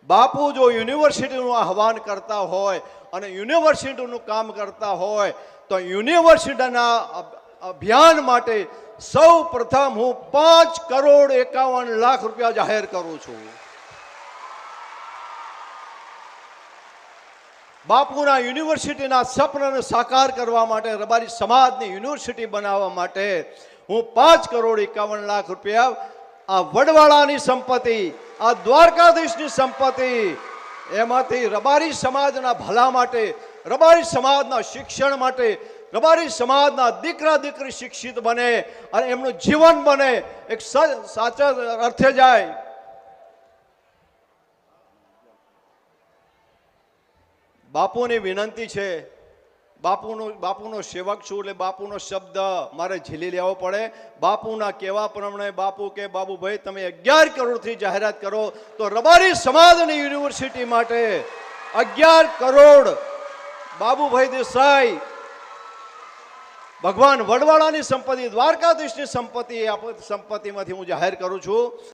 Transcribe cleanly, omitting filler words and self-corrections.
બાપુ જો યુનિવર્સિટીનું આહવાન કરતા હોય અને યુનિવર્સિટીનું કામ કરતા હોય તો યુનિવર્સિટીના અભિયાન માટે સૌ પ્રથમ હું 5,51,00,000 રૂપિયા જાહેર કરું છું. બાપુના યુનિવર્સિટીના સપનાને સાકાર કરવા માટે, રબારી સમાજની યુનિવર્સિટી બનાવવા માટે હું 5,51,00,000 રૂપિયા આ વડવાળાની સંપત્તિ, આ દ્વારકાધીશની સંપત્તિ, એમાંથી રબારી સમાજના ભલા માટે, રબારી સમાજના શિક્ષણ માટે, રબારી સમાજના દીકરા દીકરી શિક્ષિત બને અને એમનું જીવન બને, એક સાચા અર્થે જાય. બાપુની વિનંતી છે, બાપુનો સેવક છું એટલે બાપુનો શબ્દ મારે ઝીલી લેવો પડે. બાપુના કહેવા પ્રમાણે બાપુ કે બાબુભાઈ તમે 11 કરોડથી જાહેરાત કરો તો રબારી સમાજની યુનિવર્સિટી માટે 11 કરોડ બાબુભાઈ દેસાઈ, ભગવાન વડવાળાની સંપત્તિ, દ્વારકાધીશની સંપત્તિમાંથી હું જાહેર કરું છું.